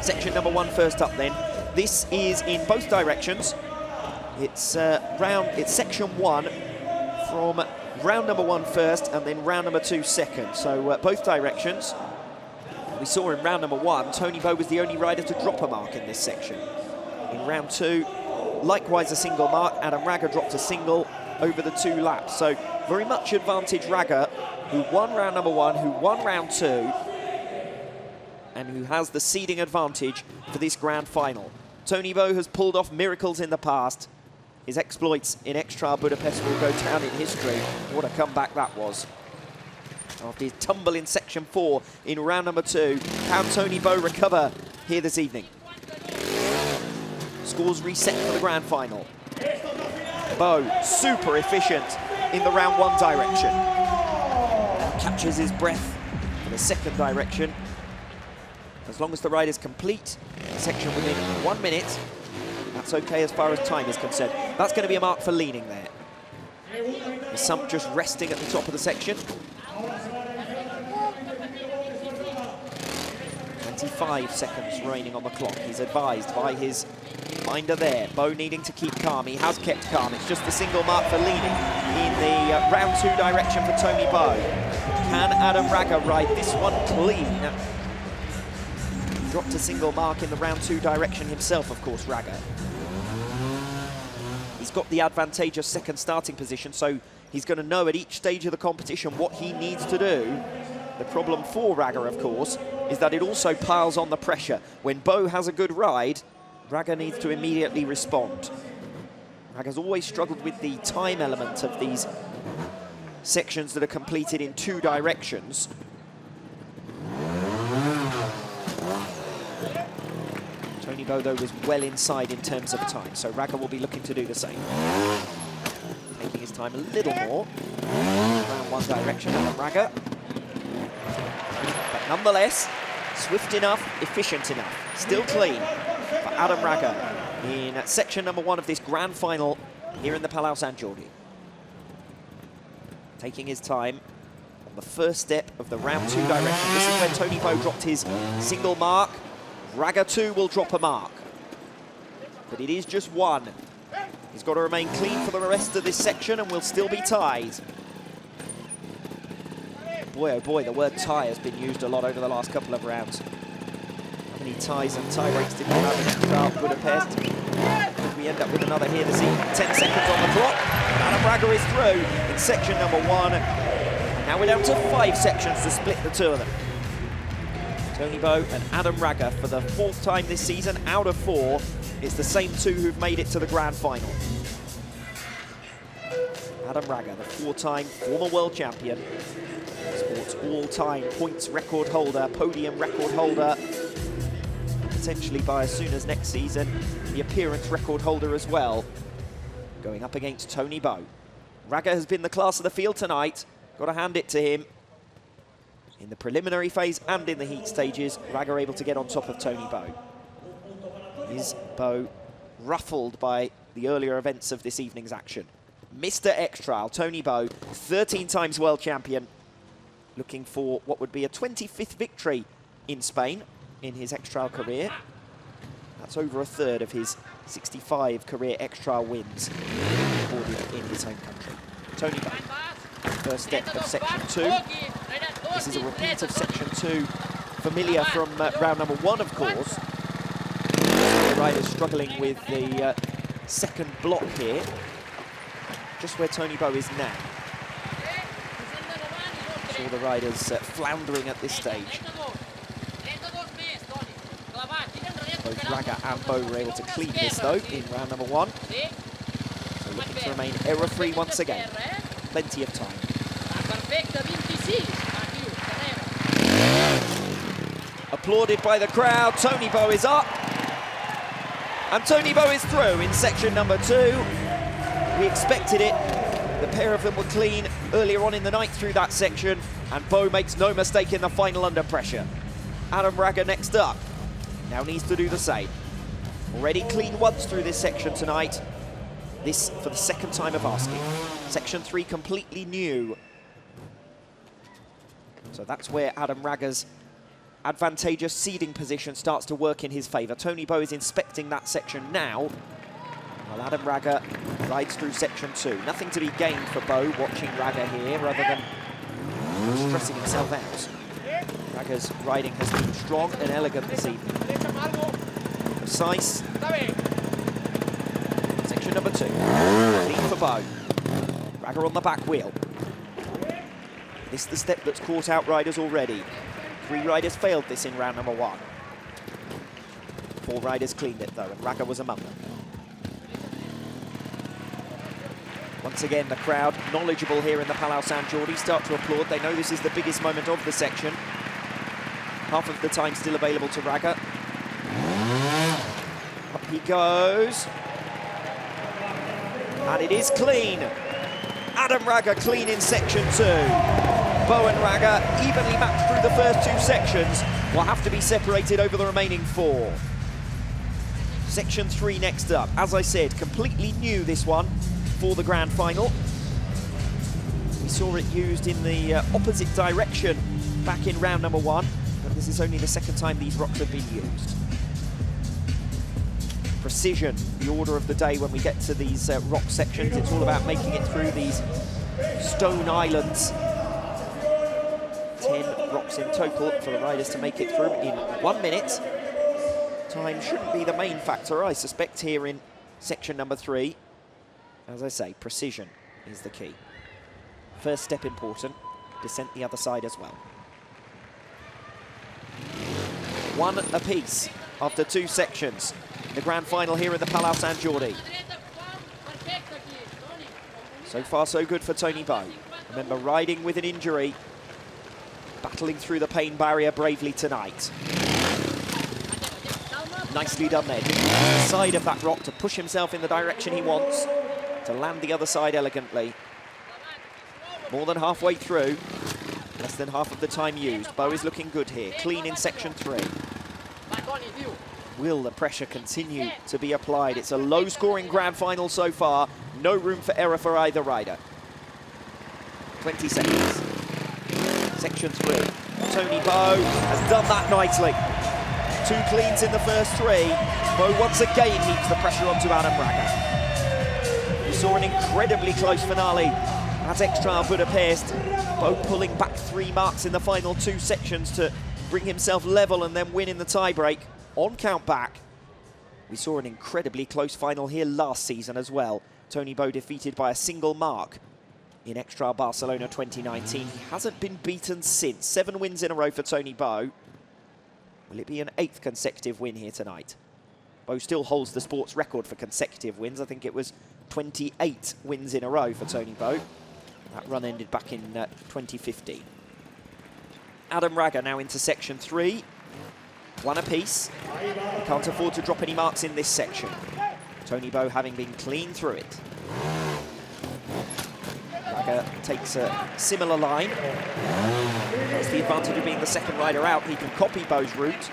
Section number 1 first up then. This is in both directions. It's section 1 from round number 1 first and then round number 2 second. So both directions. We saw in round number 1, Toni Bo was the only rider to drop a mark in this section. In round 2, likewise a single mark. Adam Raga dropped a single over the 2 laps. So very much advantage Raga, who won round number 1, who won round 2, and who has the seeding advantage for this grand final. Toni Bo has pulled off miracles in the past. His exploits in X-Trial Budapest will go down in history. What a comeback that was. After his tumble in section 4 in round number 2, can Toni Bo recover here this evening? Scores reset for the grand final. Bo, super efficient in the round 1 direction. Catches his breath for the second direction. As long as the rider's complete the section within 1 minute, that's okay as far as time is concerned. That's going to be a mark for leaning there. The sump just resting at the top of the section. 25 seconds remaining on the clock. He's advised by his minder there. Bo needing to keep calm. He has kept calm. It's just the single mark for leaning in the round 2 direction for Toni Bo. Can Adam Raga ride this one clean? Dropped a single mark in the round 2 direction himself, of course, Raga. He's got the advantageous second starting position, so he's going to know at each stage of the competition what he needs to do. The problem for Raga, of course, is that it also piles on the pressure. When Bo has a good ride, Raga needs to immediately respond. Raga's always struggled with the time element of these sections that are completed in 2 directions. Toni Bo, though, was well inside in terms of time, so Raga will be looking to do the same. Taking his time a little more. Round 1 direction, Adam Raga. But nonetheless, swift enough, efficient enough. Still clean for Adam Raga in section number 1 of this grand final here in the Palau Sant Jordi. Taking his time on the first step of the round 2 direction. This is where Toni Bo dropped his single mark. Raga too will drop a mark, but it is just 1. He's got to remain clean for the rest of this section and will still be tied. Boy, oh boy, the word tie has been used a lot over the last couple of rounds. How many ties and tie breaks did we have in X-Trial Budapest? Could we end up with another here this evening? 10 seconds on the clock. Adam Raga is through in section number 1. And now we're down to 5 sections to split the 2 of them. Toni Bo and Adam Raga for the 4th time this season out of 4. It's the same 2 who've made it to the grand final. Adam Raga, the 4-time former world champion, sports all-time points record holder, podium record holder, potentially by as soon as next season, the appearance record holder as well, going up against Toni Bo. Raga has been the class of the field tonight. Got to hand it to him. In the preliminary phase and in the heat stages, Raga able to get on top of Toni Bo. Is Bo ruffled by the earlier events of this evening's action? Mr. X-Trial, Toni Bo, 13 times world champion, looking for what would be a 25th victory in Spain in his X-Trial career. That's over a third of his 65 career X-Trial wins recorded in his home country. Toni Bo, first step of section 2. This is a repeat of section 2, familiar from round number 1, of course. The riders struggling with the second block here, just where Toni Bo is now. Saw the riders floundering at this stage. Both Raga and Bo were able to clean this, though, in round number 1. So looking to remain error-free once again. Plenty of time. Applauded by the crowd. Toni Bo is up. And Toni Bo is through in section number 2. We expected it. The pair of them were clean earlier on in the night through that section, and Bo makes no mistake in the final under pressure. Adam Raga next up. Now needs to do the same. Already clean once through this section tonight. This for the second time of asking. Section 3 completely new. So that's where Adam Raga's advantageous seeding position starts to work in his favour. Toni Bo is inspecting that section now, while Adam Raga rides through section 2. Nothing to be gained for Bo watching Raga here, other than stressing himself out. Raga's riding has been strong and elegant this evening. Precise. Section number 2. Clean for Bo. Raga on the back wheel. This is the step that's caught out riders already. 3 riders failed this in round number 1. 4 riders cleaned it though, and Raga was among them. Once again, the crowd, knowledgeable here in the Palau Sant Jordi, start to applaud. They know this is the biggest moment of the section. Half of the time still available to Raga. Up he goes. And it is clean. Adam Raga clean in section 2. Bo and Raga evenly matched through the first 2 sections. Will have to be separated over the remaining 4. Section 3 next up. As I said, completely new this one for the grand final. We saw it used in the opposite direction back in round number 1, but this is only the second time these rocks have been used. Precision, the order of the day when we get to these rock sections. It's all about making it through these stone islands. 10 rocks in total for the riders to make it through in 1 minute. Time shouldn't be the main factor, I suspect, here in section number 3. As I say, precision is the key. First step important, descent the other side as well. 1 apiece after 2 sections. The grand final here in the Palau Sant Jordi. So far, so good for Toni Bo. Remember, riding with an injury, battling through the pain barrier bravely tonight. Nicely done there. Just the side of that rock to push himself in the direction he wants, to land the other side elegantly. More than halfway through, less than half of the time used. Bo is looking good here, clean in section 3. Will the pressure continue to be applied? It's a low-scoring grand final so far. No room for error for either rider. 20 seconds. Section 3. Toni Bo has done that nicely. 2 cleans in the first 3. Bo once again heaps the pressure onto Adam Raga. We saw an incredibly close finale at Extra Budapest. Bo pulling back 3 marks in the final 2 sections to bring himself level and then win in the tiebreak. On count back, we saw an incredibly close final here last season as well. Toni Bo defeated by a single mark in Extra Barcelona 2019. He hasn't been beaten since. 7 wins in a row for Toni Bo. Will it be an 8th consecutive win here tonight? Bo still holds the sports record for consecutive wins. I think it was 28 wins in a row for Toni Bo. That run ended back in 2015. Adam Raga now into section 3. 1 apiece. He can't afford to drop any marks in this section. Toni Bo having been clean through it. Raga takes a similar line. That's the advantage of being the second rider out. He can copy Bo's route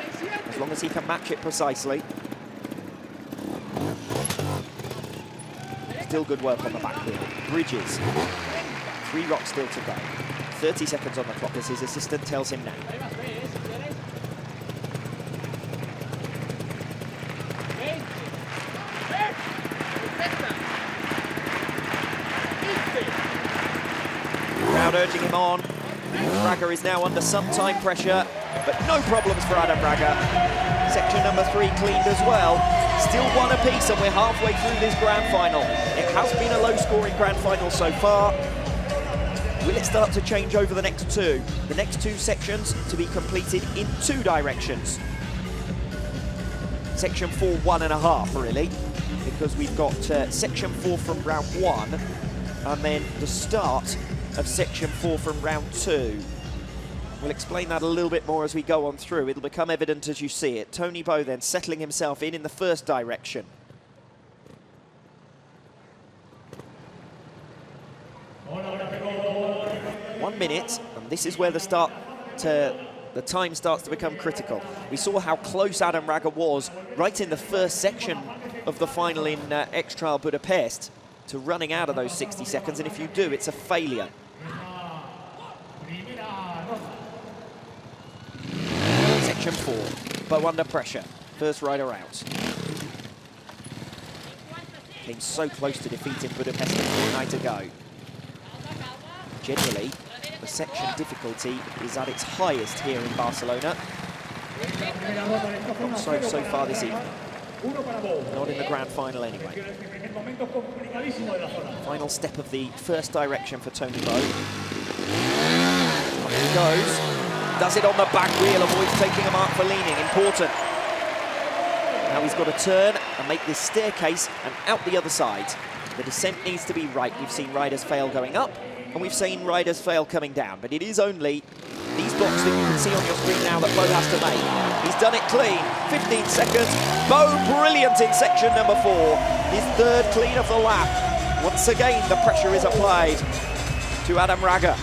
as long as he can match it precisely. Still good work on the back wheel. Bridges. 3 rocks still to go. 30 seconds on the clock as his assistant tells him now. Crowd urging him on. Raga is now under some time pressure, but no problems for Adam Raga. Section number 3 cleaned as well. Still 1 apiece, and we're halfway through this grand final. It has been a low-scoring grand final so far. Will it start to change over the next 2? The next 2 sections to be completed in 2 directions. Section 4, 1.5, really, because we've got section 4 from round 1, and then the start of section 4 from round 2. We'll explain that a little bit more as we go on through. It'll become evident as you see it. Toni Bo then settling himself in the first direction. One minute, and this is where the time starts to become critical. We saw how close Adam Raga was right in the first section of the final in Extra Budapest to running out of those 60 seconds, and if you do, it's a failure. Direction 4. Bow under pressure. First rider out. Came so close to defeating Budapest a fortnight ago. Generally, the section difficulty is at its highest here in Barcelona. Not so far this evening. Not in the grand final anyway. Final step of the first direction for Toni Bo. Up he goes. Does it on the back wheel, avoids taking a mark for leaning. Important. Now he's got to turn and make this staircase and out the other side. The descent needs to be right. We've seen riders fail going up, and we've seen riders fail coming down. But it is only these blocks that you can see on your screen now that Bo has to make. He's done it clean. 15 seconds. Bo brilliant in section number 4. His third clean of the lap. Once again, the pressure is applied to Adam Raga.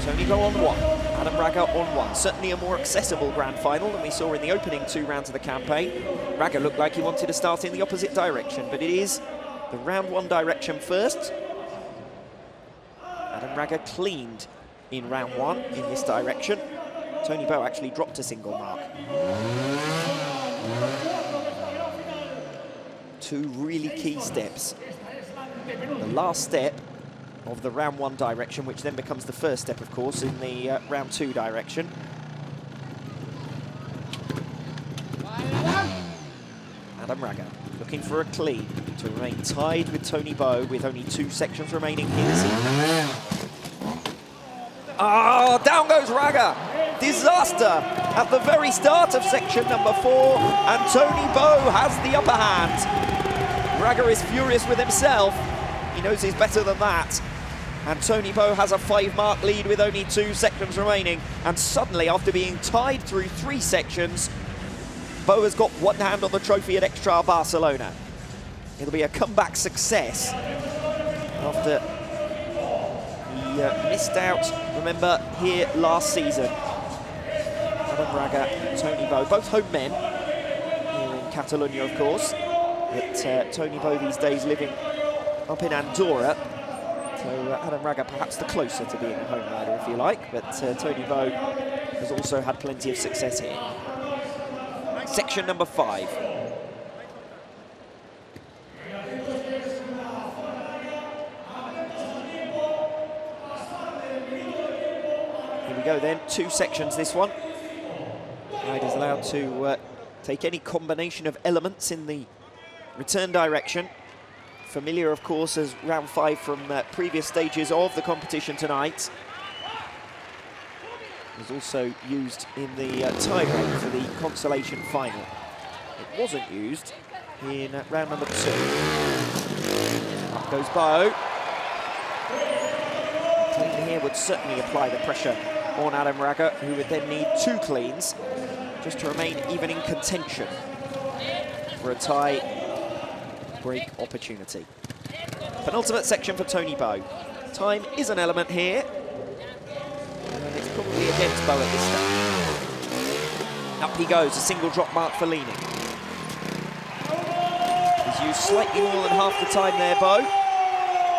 Toni Bo on 1, Adam Raga on 1. Certainly a more accessible grand final than we saw in the opening 2 rounds of the campaign. Raga looked like he wanted to start in the opposite direction, but it is the round 1 direction first. Adam Raga cleaned in round 1 in this direction. Toni Bo actually dropped a single mark. 2 really key steps. The last step of the round 1 direction, which then becomes the first step, of course, in the round 2 direction. Adam Raga looking for a clean to remain tied with Toni Bo with only 2 sections remaining here this evening. Ah, down goes Raga. Disaster at the very start of section number 4, and Toni Bo has the upper hand. Raga is furious with himself. He knows he's better than that. And Toni Bo has a 5-mark lead with only 2 sections remaining. And suddenly, after being tied through 3 sections, Bo has got one hand on the trophy at Extra Barcelona. It'll be a comeback success after he missed out, remember, here last season. Adam Raga and Toni Bo, both home men here in Catalonia, of course. But Toni Bo these days living up in Andorra. So Adam Raga perhaps the closer to being a home rider, if you like, but Toni Bo has also had plenty of success here. Section number 5. Here we go then, 2 sections this one. Riders allowed to take any combination of elements in the return direction. Familiar, of course, as round 5 from previous stages of the competition tonight. It was also used in the tie break for the consolation final. It wasn't used in round number 2. Up goes Bo. A clean here would certainly apply the pressure on Adam Raga, who would then need 2 cleans just to remain even in contention for a tie break opportunity. Penultimate section for Toni Bo. Time is an element here, and it's probably against Bo at this stage. Up he goes, a single drop mark for leaning. He's used slightly more than half the time there, Bo.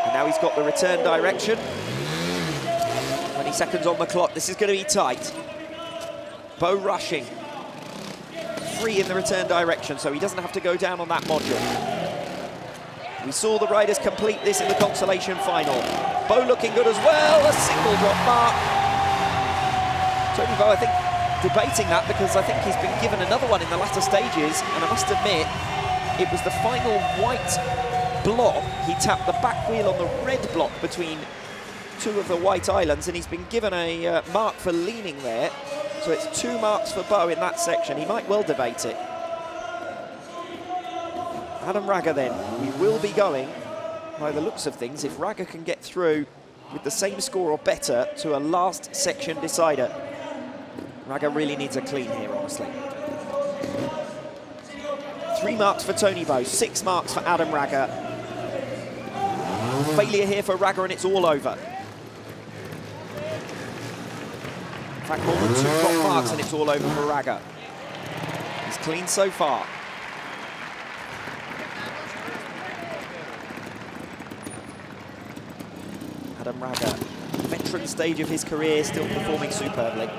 And now he's got the return direction. 20 seconds on the clock, this is going to be tight. Bo rushing. 3 in the return direction, so he doesn't have to go down on that module. We saw the riders complete this in the consolation final. Bo looking good as well, a single drop mark. Toni Bo, I think, debating that because I think he's been given another one in the latter stages, and I must admit, it was the final white block. He tapped the back wheel on the red block between 2 of the white islands, and he's been given a mark for leaning there. So it's 2 marks for Bo in that section. He might well debate it. Adam Raga then, we will be going, by the looks of things, if Raga can get through with the same score or better to a last section decider. Raga really needs a clean here, honestly. 3 marks for Toni Bo, 6 marks for Adam Raga. Failure here for Raga and it's all over. In fact, more than 2 drop marks and it's all over for Raga. He's clean so far. Adam Raga, entrance stage of his career, still performing superbly.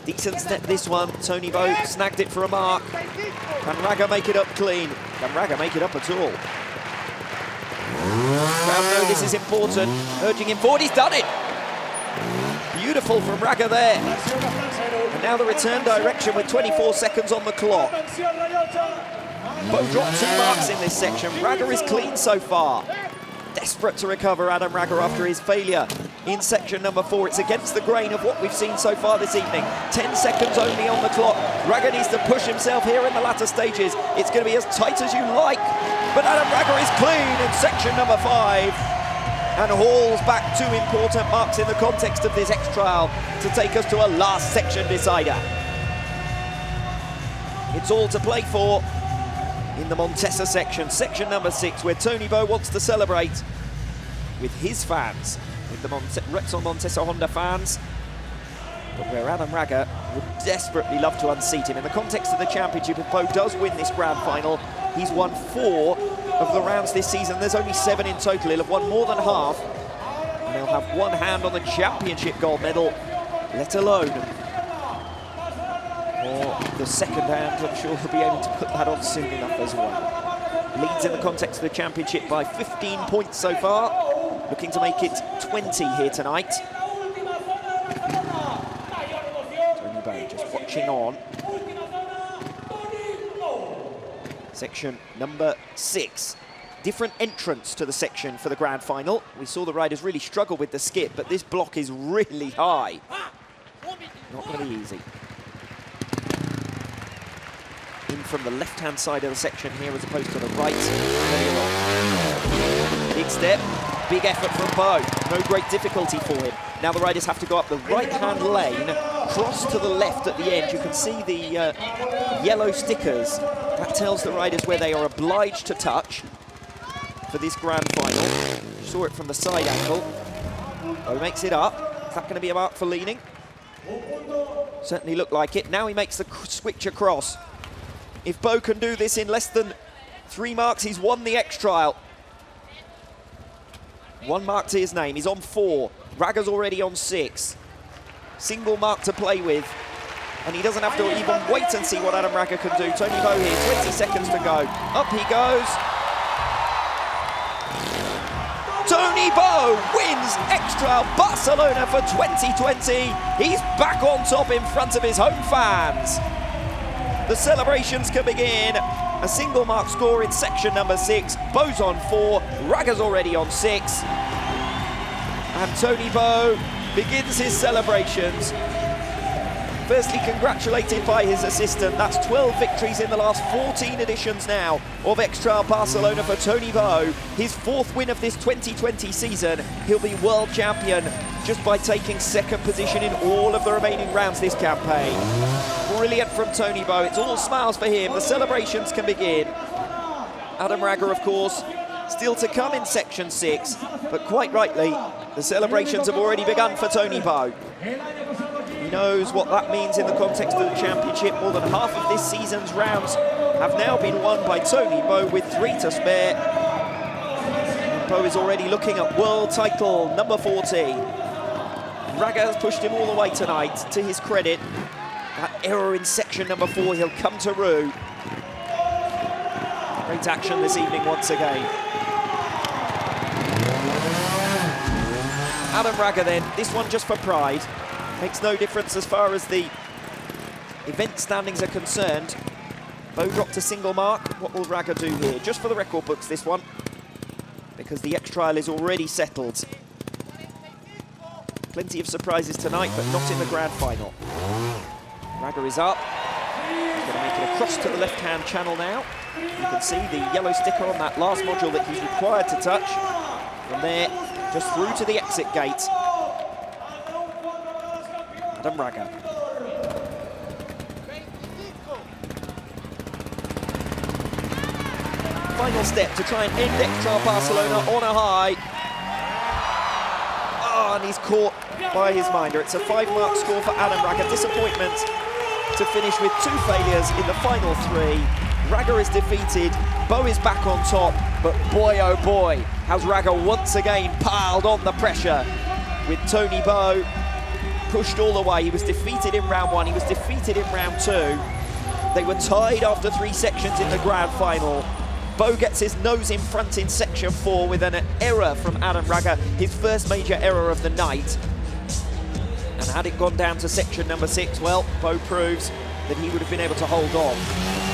Decent step this one. Toni Bo snagged it for a mark. Can Raga make it up clean? Can Raga make it up at all? Crowd know this is important. Urging him forward, he's done it! Beautiful from Raga there. And now the return direction with 24 seconds on the clock. Bo dropped 2 marks in this section. Raga is clean so far. Desperate to recover Adam Raga after his failure in section number 4. It's against the grain of what we've seen so far this evening. 10 seconds only on the clock. Raga needs to push himself here in the latter stages. It's going to be as tight as you like. But Adam Raga is clean in section number 5 and hauls back 2 important marks in the context of this X-Trial to take us to a last section decider. It's all to play for in the Montesa section, section number 6, where Toni Bo wants to celebrate with his fans, with the Repsol Montesa Honda fans, but where Adam Raga would desperately love to unseat him. In the context of the championship, if Bo does win this grand final, he's won 4 of the rounds this season. There's only 7 in total. He'll have won more than half, and he'll have one hand on the championship gold medal, let alone or the second hand. I'm sure he'll be able to put that on soon enough as well. Leads in the context of the championship by 15 points so far, looking to make it 20 here tonight. Toni Bo just watching on. Section number 6. Different entrance to the section for the grand final. We saw the riders really struggle with the skip, but this block is really high. Not going to be easy. In from the left-hand side of the section here as opposed to the right. Big step, big effort from Bo. No great difficulty for him. Now the riders have to go up the right-hand lane, cross to the left at the end. You can see the yellow stickers. That tells the riders where they are obliged to touch for this grand final. You saw it from the side angle. Bo makes it up. Is that going to be a mark for leaning? Certainly looked like it. Now he makes the switch across. If Bo can do this in less than 3 marks, he's won the X-Trial. 1 mark to his name. He's on 4. Raga's already on 6. Single mark to play with. And he doesn't have to even wait and see what Adam Raga can do. Toni Bo here, 20 seconds to go. Up he goes. Toni Bo wins X-Trial Barcelona for 2020. He's back on top in front of his home fans. The celebrations can begin. A single mark score in section number 6. Bo's on 4, Raga's already on 6. And Toni Bo begins his celebrations. Firstly, congratulated by his assistant. That's 12 victories in the last 14 editions now of X-Trial Barcelona for Toni Bo. His 4th win of this 2020 season. He'll be world champion just by taking 2nd position in all of the remaining rounds this campaign. Brilliant from Toni Bo. It's all smiles for him. The celebrations can begin. Adam Raga, of course, still to come in section 6, but quite rightly, the celebrations have already begun for Toni Bo. He knows what that means in the context of the championship. More than half of this season's rounds have now been won by Toni Bo with 3 to spare. And Bo is already looking at world title number 14. Raga has pushed him all the way tonight, to his credit. That error in section number 4, he'll come to rue. Great action this evening once again. Adam Raga then, this one just for pride. Makes no difference as far as the event standings are concerned. Bo dropped a single mark. What will Raga do here? Just for the record books, this one, because the X-Trial is already settled. Plenty of surprises tonight, but not in the grand final. Raga is up. He's going to make it across to the left-hand channel now. You can see the yellow sticker on that last module that he's required to touch. From there, just through to the exit gate. Adam Raga. Final step to try and end X-Trial Barcelona on a high. Oh, and he's caught by his minder. It's a 5-mark score for Adam Raga. Disappointment to finish with 2 failures in the final 3. Raga is defeated. Bo is back on top, but boy, oh boy, has Raga once again piled on the pressure with Toni Bo pushed all the way. He was defeated in round 1, he was defeated in round 2. They were tied after 3 sections in the grand final. Bo gets his nose in front in section 4 with an error from Adam Raga, his first major error of the night. And had it gone down to section number 6, well, Bo proves that he would have been able to hold on.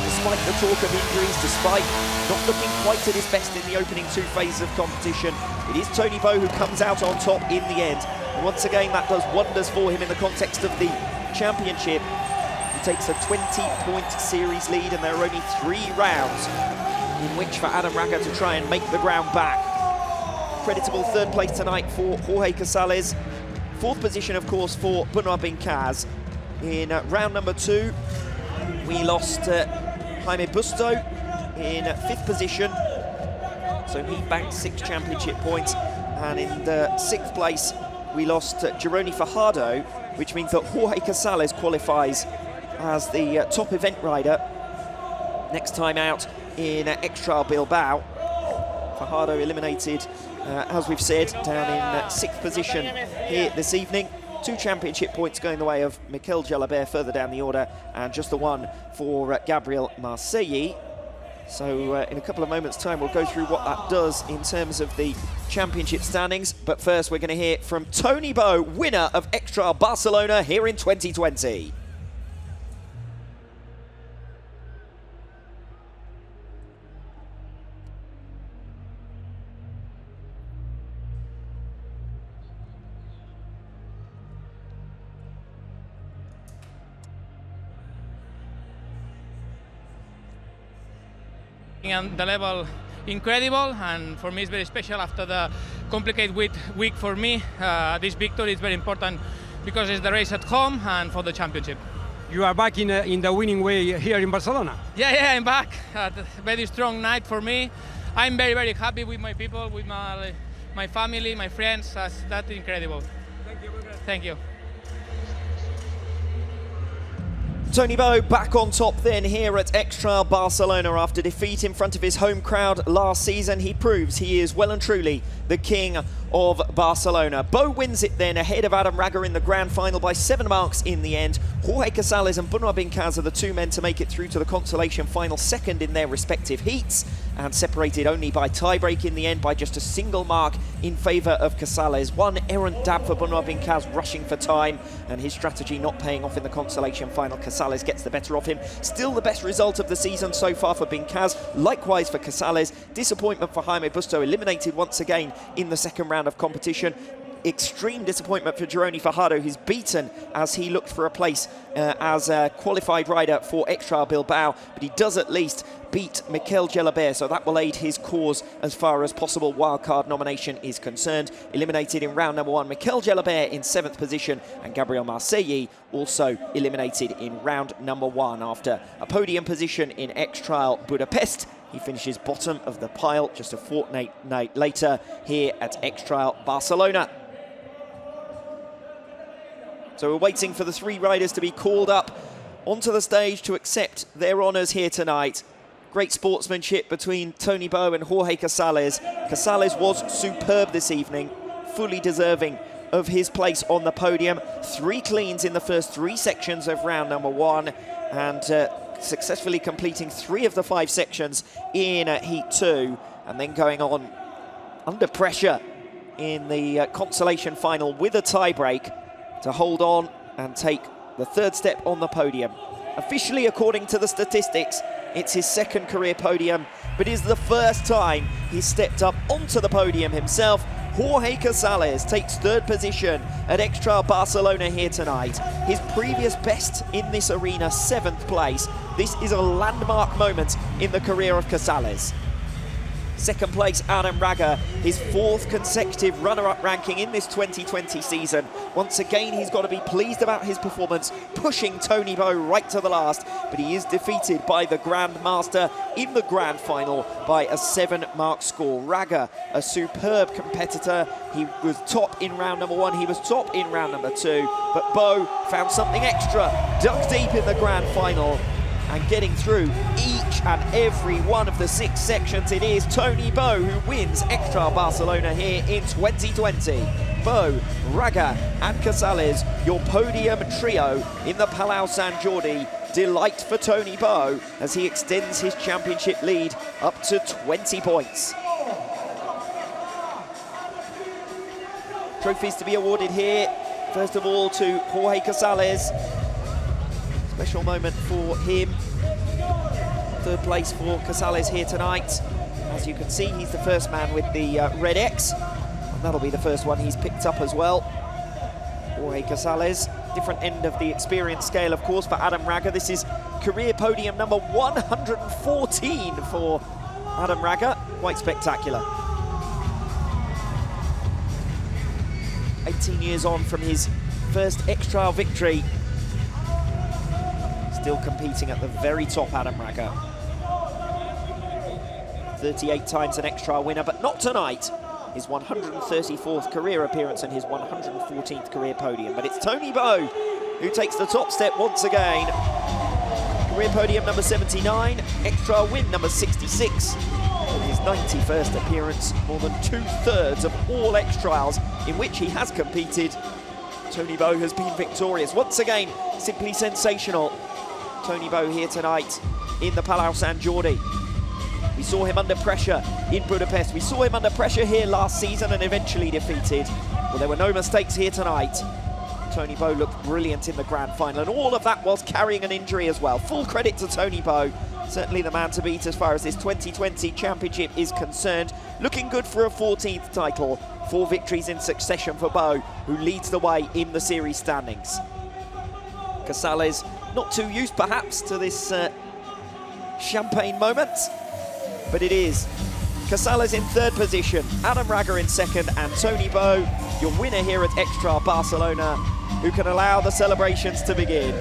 Despite the talk of injuries, despite not looking quite at his best in the opening 2 phases of competition, it is Toni Bo who comes out on top in the end. And once again, that does wonders for him in the context of the championship. He takes a 20-point series lead, and there are only 3 rounds in which for Adam Raga to try and make the ground back. Creditable 3rd place tonight for Jorge Casales. 4th position, of course, for Burnout Bincaz. In round number 2, we lost Jaime Busto in 5th position, so he banked 6 championship points. And in the 6th place, we lost Gironi Fajardo, which means that Jorge Casales qualifies as the top event rider next time out in Extra Bilbao. Fajardo eliminated, as we've said, down in 6th position here this evening. 2 championship points going the way of Mikel Jalabert further down the order, and just the 1 for Gabriel Marseille. So in a couple of moments' time, we'll go through what that does in terms of the championship standings. But first, we're going to hear from Toni Bo, winner of Extra Barcelona here in 2020. And the level incredible, and for me it's very special after the complicated week for me. This victory is very important because it's the race at home and for the championship. You are back in the winning way here in Barcelona. Yeah, I'm back. A very strong night for me. I'm very happy with my people, with my family, my friends. That's incredible. Thank you. Thank you. Toni Bo back on top then here at Extra Barcelona after defeat in front of his home crowd last season. He proves he is well and truly the king of Barcelona. Bo wins it then ahead of Adam Raga in the grand final by 7 marks in the end. Jorge Casales and Burnout Bincaz are the 2 men to make it through to the consolation final, second in their respective heats, and separated only by tiebreak in the end by just a single mark in favour of Casales. 1 errant dab for Burnout Bincaz, rushing for time, and his strategy not paying off in the consolation final. Casales gets the better of him. Still the best result of the season so far for Bincaz, likewise for Casales. Disappointment for Jaime Busto, eliminated once again in the second round of competition. Extreme disappointment for Gironi Fajardo, who's beaten as he looked for a place as a qualified rider for Extra Bilbao, but he does at least beat Mikel Jalabert, so that will aid his cause as far as possible wildcard nomination is concerned. Eliminated in round number 1, Mikel Jalabert in 7th position, and Gabriel Marseille also eliminated in round number 1 after a podium position in X-Trial Budapest. He finishes bottom of the pile just a fortnight later here at X-Trial Barcelona. So we're waiting for the 3 riders to be called up onto the stage to accept their honours here tonight. Great sportsmanship between Toni Bo and Jorge Casales. Casales was superb this evening, fully deserving of his place on the podium. 3 cleans in the first 3 sections of round number 1, and successfully completing 3 of the 5 sections in Heat 2, and then going on under pressure in the consolation final with a tiebreak to hold on and take the 3rd step on the podium. Officially, according to the statistics, it's his 2nd career podium, but it is the first time he's stepped up onto the podium himself. Jorge Casales takes 3rd position at Extra Barcelona here tonight. His previous best in this arena, 7th place. This is a landmark moment in the career of Casales. 2nd place, Adam Raga, his 4th consecutive runner-up ranking in this 2020 season. Once again, he's got to be pleased about his performance, pushing Toni Bo right to the last, but he is defeated by the Grandmaster in the grand final by a 7-mark score. Raga, a superb competitor. He was top in round number 1, he was top in round number 2, but Bo found something extra, dug deep in the grand final, and getting through each and every one of the 6 sections. It is Toni Bo who wins Extra Barcelona here in 2020. Bo, Raga and Casales, your podium trio in the Palau Sant Jordi. Delight for Toni Bo as he extends his championship lead up to 20 points. Trophies to be awarded here. First of all to Jorge Casales. Special moment for him. 3rd place for Casales here tonight. As you can see, he's the first man with the red X. And that'll be the first one he's picked up as well. Jorge Casales, different end of the experience scale, of course, for Adam Raga. This is career podium number 114 for Adam Raga. Quite spectacular. 18 years on from his first X-Trial victory. Still competing at the very top, Adam Raga. 38 times an X-Trial winner, but not tonight. His 134th career appearance and his 114th career podium. But it's Toni Bo who takes the top step once again. Career podium number 79, X-Trial win number 66. In his 91st appearance, more than 2/3 of all X-Trials in which he has competed, Toni Bo has been victorious. Once again, simply sensational. Toni Bo here tonight in the Palau Sant Jordi. We saw him under pressure in Budapest. We saw him under pressure here last season and eventually defeated. Well, there were no mistakes here tonight. Toni Bo looked brilliant in the grand final, and all of that whilst carrying an injury as well. Full credit to Toni Bo. Certainly the man to beat as far as this 2020 championship is concerned. Looking good for a 14th title. 4 victories in succession for Bo, who leads the way in the series standings. Casales not too used perhaps to this champagne moment, but it is. Casales in 3rd position, Adam Raga in 2nd, and Toni Bo, your winner here at Extra Barcelona, who can allow the celebrations to begin.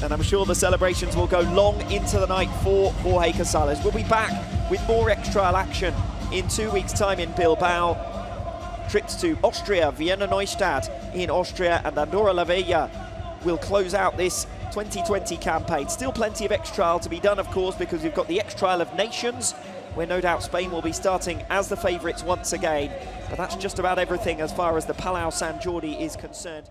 And I'm sure the celebrations will go long into the night for Jorge Casales. We'll be back with more X-Trial action in 2 weeks' time in Bilbao. Trips to Austria, Vienna Neustadt in Austria, and Andorra la Vella will close out this 2020 campaign. Still plenty of X-Trial to be done, of course, because we've got the X-Trial of Nations, where no doubt Spain will be starting as the favourites once again. But that's just about everything as far as the Palau Sant Jordi is concerned.